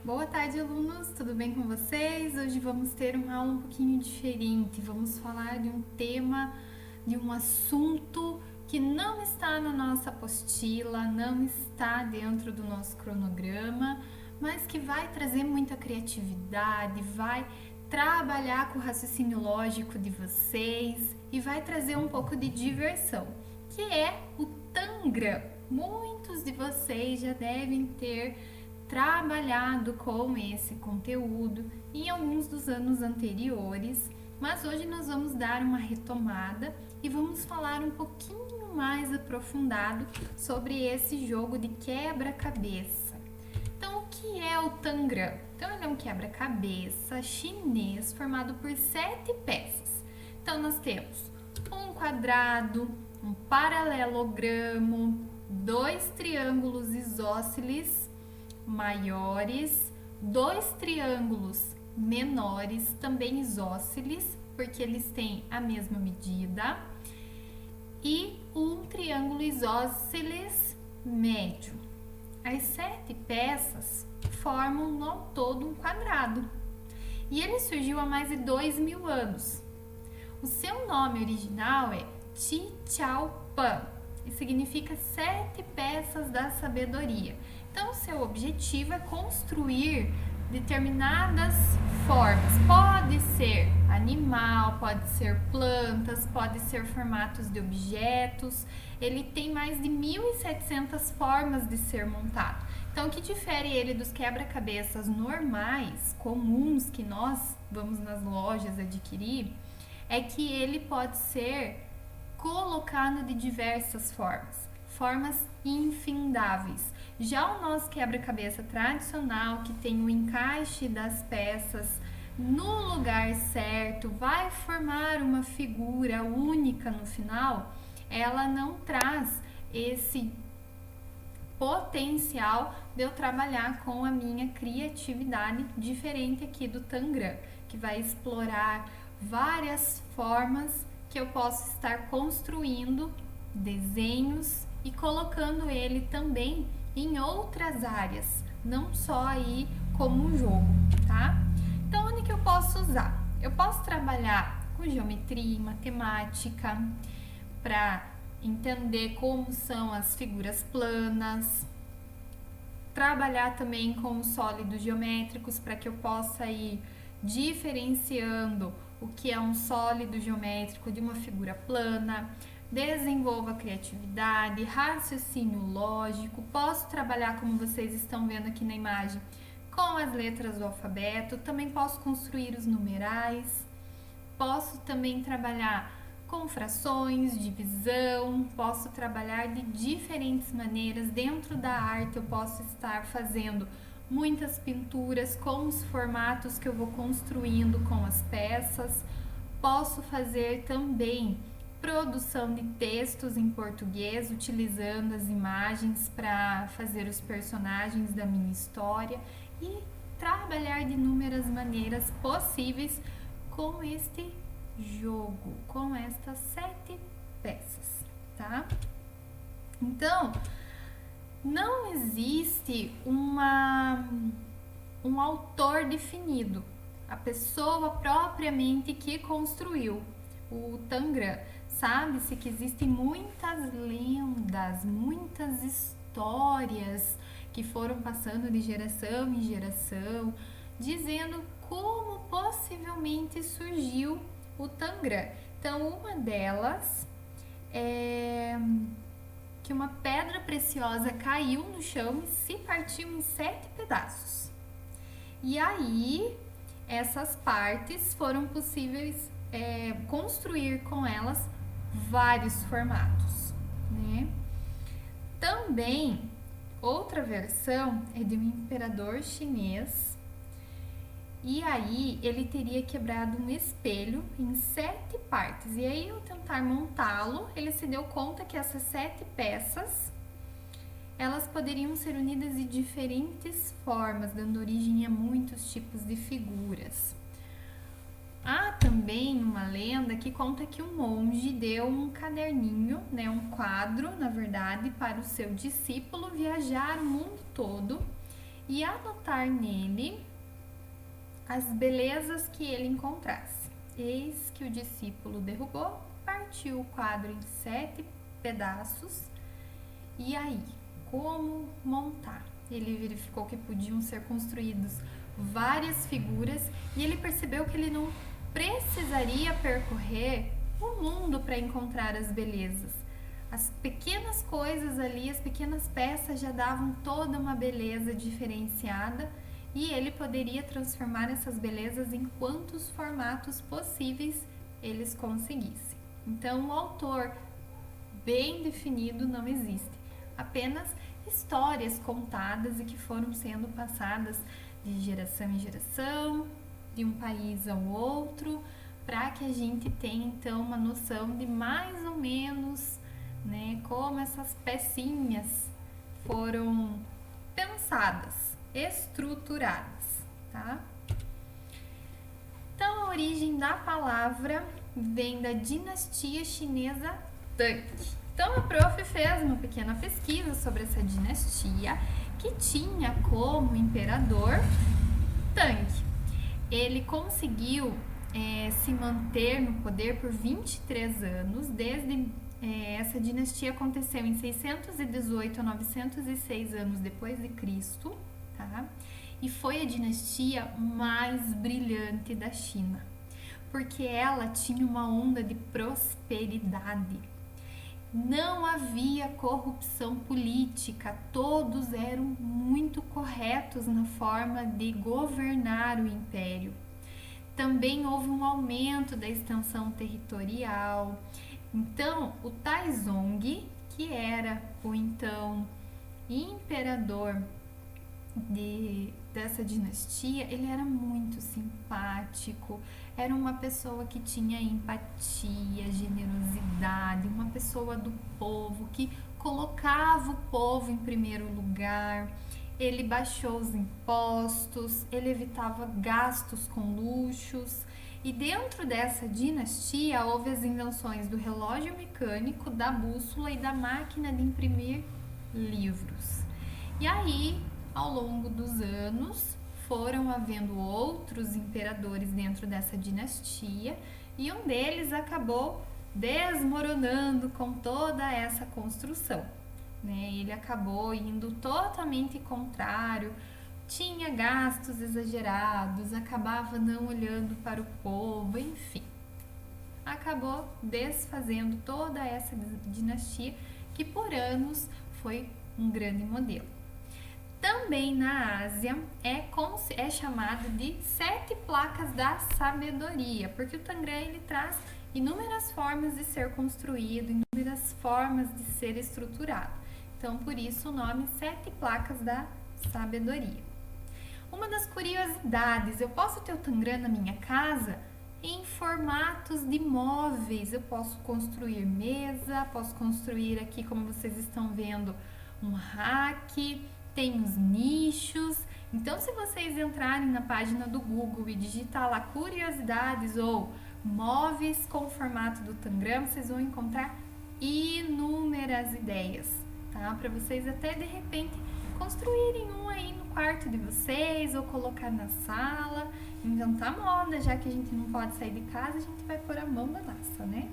Boa tarde, alunos, tudo bem com vocês? Hoje vamos ter uma aula um pouquinho diferente. Vamos falar de um tema, de um assunto que não está na nossa apostila, não está dentro do nosso cronograma, mas que vai trazer muita criatividade, vai trabalhar com o raciocínio lógico de vocês e vai trazer um pouco de diversão, que é o Tangram. Muitos de vocês já devem ter trabalhado com esse conteúdo em alguns dos anos anteriores, mas hoje nós vamos dar uma retomada e vamos falar um pouquinho mais aprofundado sobre esse jogo de quebra-cabeça. Então, o que é o Tangram? Então, ele é um quebra-cabeça chinês formado por 7 peças. Então, nós temos um quadrado, um paralelogramo, 2 triângulos isósceles maiores, 2 triângulos menores, também isósceles, porque eles têm a mesma medida, e um triângulo isósceles médio. As 7 peças formam no todo um quadrado. E ele surgiu há mais de 2.000 anos. O seu nome original é Chi Chao Pan e significa 7 peças da sabedoria. Então, o seu objetivo é construir determinadas formas. Pode ser animal, pode ser plantas, pode ser formatos de objetos. Ele tem mais de 1.700 formas de ser montado. Então, o que difere ele dos quebra-cabeças normais, comuns, que nós vamos nas lojas adquirir, é que ele pode ser colocado de diversas formas infindáveis. Já o nosso quebra-cabeça tradicional, que tem o encaixe das peças no lugar certo, vai formar uma figura única no final, ela não traz esse potencial de eu trabalhar com a minha criatividade, diferente aqui do Tangram, que vai explorar várias formas que eu posso estar construindo desenhos e colocando ele também em outras áreas, não só aí como um jogo, tá? Então, onde que eu posso usar? Eu posso trabalhar com geometria, matemática, para entender como são as figuras planas, trabalhar também com sólidos geométricos para que eu possa ir diferenciando o que é um sólido geométrico de uma figura plana. Desenvolva criatividade, raciocínio lógico. Posso trabalhar, como vocês estão vendo aqui na imagem, com as letras do alfabeto. Também posso construir os numerais. Posso também trabalhar com frações, divisão. Posso trabalhar de diferentes maneiras. Dentro da arte eu posso estar fazendo muitas pinturas com os formatos que eu vou construindo com as peças. Posso fazer também produção de textos em português, utilizando as imagens para fazer os personagens da minha história e trabalhar de inúmeras maneiras possíveis com este jogo, com estas 7 peças, tá? Então, não existe um autor definido, a pessoa propriamente que construiu o Tangram. Sabe-se que existem muitas lendas, muitas histórias que foram passando de geração em geração, dizendo como possivelmente surgiu o Tangram. Então, uma delas é que uma pedra preciosa caiu no chão e se partiu em 7 pedaços. E aí, essas partes foram possíveis construir com elas vários formatos, né? Também, outra versão é de um imperador chinês, e aí ele teria quebrado um espelho em 7 partes. E aí, ao tentar montá-lo, ele se deu conta que essas 7 peças elas poderiam ser unidas de diferentes formas, dando origem a muitos tipos de figuras. Há também uma lenda que conta que um monge deu um caderninho, né, um quadro, na verdade, para o seu discípulo viajar o mundo todo e anotar nele as belezas que ele encontrasse. Eis que o discípulo derrubou, partiu o quadro em 7 pedaços. E aí, como montar? Ele verificou que podiam ser construídos várias figuras e ele percebeu que ele não precisaria percorrer o mundo para encontrar as belezas. As pequenas coisas ali, as pequenas peças já davam toda uma beleza diferenciada e ele poderia transformar essas belezas em quantos formatos possíveis eles conseguissem. Então, o autor bem definido não existe, apenas histórias contadas e que foram sendo passadas de geração em geração, de um país ao outro, para que a gente tenha então uma noção de mais ou menos, né, como essas pecinhas foram pensadas, estruturadas, tá? Então, a origem da palavra vem da dinastia chinesa Tang. Então, a prof fez uma pequena pesquisa sobre essa dinastia que tinha como imperador Tang. Ele conseguiu se manter no poder por 23 anos, desde essa dinastia aconteceu em 618 a 906 anos depois de Cristo, tá? E foi a dinastia mais brilhante da China, porque ela tinha uma onda de prosperidade. Não havia corrupção política, todos eram muito corretos na forma de governar o império. Também houve um aumento da extensão territorial. Então, o Taizong, que era o então imperador dessa dinastia, ele era muito simpático, era uma pessoa que tinha empatia, generosidade, uma pessoa do povo, que colocava o povo em primeiro lugar. Ele baixou os impostos, ele evitava gastos com luxos. E dentro dessa dinastia houve as invenções do relógio mecânico, da bússola e da máquina de imprimir livros. E aí, ao longo dos anos, foram havendo outros imperadores dentro dessa dinastia e um deles acabou desmoronando com toda essa construção, né? Ele acabou indo totalmente contrário, tinha gastos exagerados, acabava não olhando para o povo, enfim. Acabou desfazendo toda essa dinastia que por anos foi um grande modelo. Também na Ásia é chamado de 7 placas da sabedoria, porque o Tangram ele traz inúmeras formas de ser construído, inúmeras formas de ser estruturado. Então, por isso o nome 7 placas da sabedoria. Uma das curiosidades, eu posso ter o Tangram na minha casa em formatos de móveis. Eu posso construir mesa, posso construir aqui, como vocês estão vendo, um rack, tem os nichos. Então, se vocês entrarem na página do Google e digitar lá curiosidades ou móveis com formato do Tangram, vocês vão encontrar inúmeras ideias, tá? Para vocês até de repente construírem um aí no quarto de vocês ou colocar na sala, inventar moda, já que a gente não pode sair de casa, a gente vai pôr a mão na massa, né?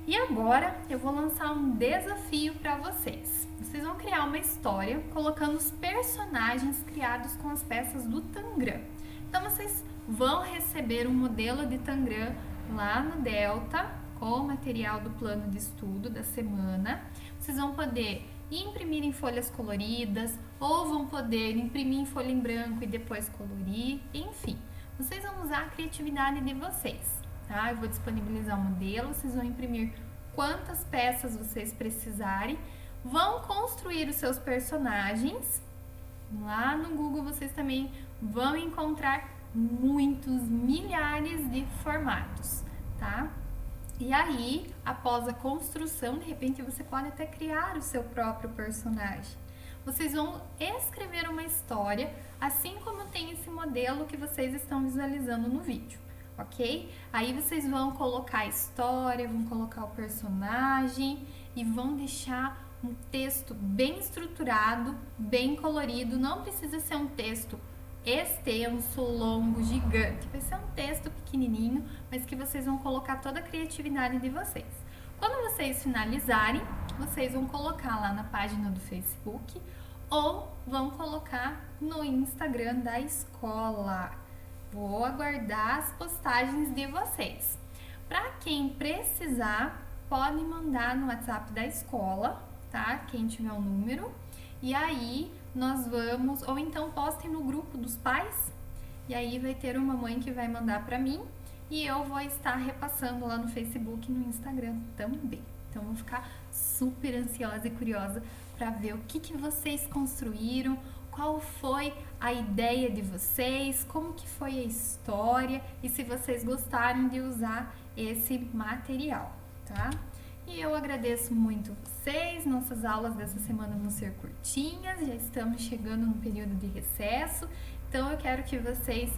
E agora eu vou lançar um desafio para vocês. Vocês vão criar uma história colocando os personagens criados com as peças do Tangram. Então vocês vão receber um modelo de Tangram lá no Delta com o material do plano de estudo da semana. Vocês vão poder imprimir em folhas coloridas ou vão poder imprimir em folha em branco e depois colorir, enfim. Vocês vão usar a criatividade de vocês, tá? Eu vou disponibilizar o modelo, vocês vão imprimir quantas peças vocês precisarem, vão construir os seus personagens. Lá no Google vocês também vão encontrar muitos, milhares de formatos, tá? E aí, após a construção, de repente você pode até criar o seu próprio personagem. Vocês vão escrever uma história, assim como tem esse modelo que vocês estão visualizando no vídeo, ok? Aí vocês vão colocar a história, vão colocar o personagem e vão deixar um texto bem estruturado, bem colorido, não precisa ser um texto extenso, longo, gigante. Vai ser um texto pequenininho, mas que vocês vão colocar toda a criatividade de vocês. Quando vocês finalizarem, vocês vão colocar lá na página do Facebook ou vão colocar no Instagram da escola. Vou aguardar as postagens de vocês. Para quem precisar, pode mandar no WhatsApp da escola, tá? Quem tiver o número. E aí nós vamos, ou então postem no grupo dos pais. E aí vai ter uma mãe que vai mandar para mim e eu vou estar repassando lá no Facebook e no Instagram também. Então eu vou ficar super ansiosa e curiosa para ver o que vocês construíram, qual foi a ideia de vocês, como que foi a história e se vocês gostaram de usar esse material, tá? E eu agradeço muito vocês, nossas aulas dessa semana vão ser curtinhas, já estamos chegando no período de recesso, então eu quero que vocês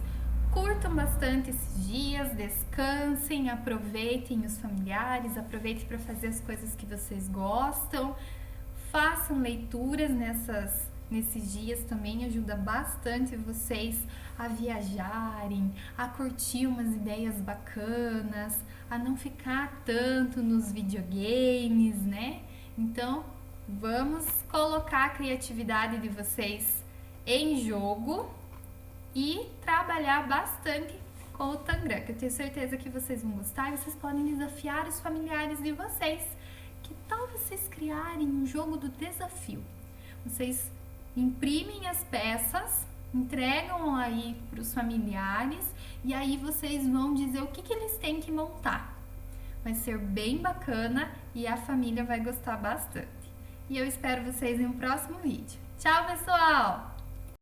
curtam bastante esses dias, descansem, aproveitem os familiares, aproveitem para fazer as coisas que vocês gostam, façam leituras nesses dias também, ajuda bastante vocês a viajarem, a curtir umas ideias bacanas, a não ficar tanto nos videogames, né? Então, vamos colocar a criatividade de vocês em jogo e trabalhar bastante com o Tangram, que eu tenho certeza que vocês vão gostar e vocês podem desafiar os familiares de vocês. Que tal vocês criarem um jogo do desafio? Vocês imprimem as peças, entregam aí para os familiares e aí vocês vão dizer o que eles têm que montar. Vai ser bem bacana e a família vai gostar bastante. E eu espero vocês em um próximo vídeo. Tchau, pessoal!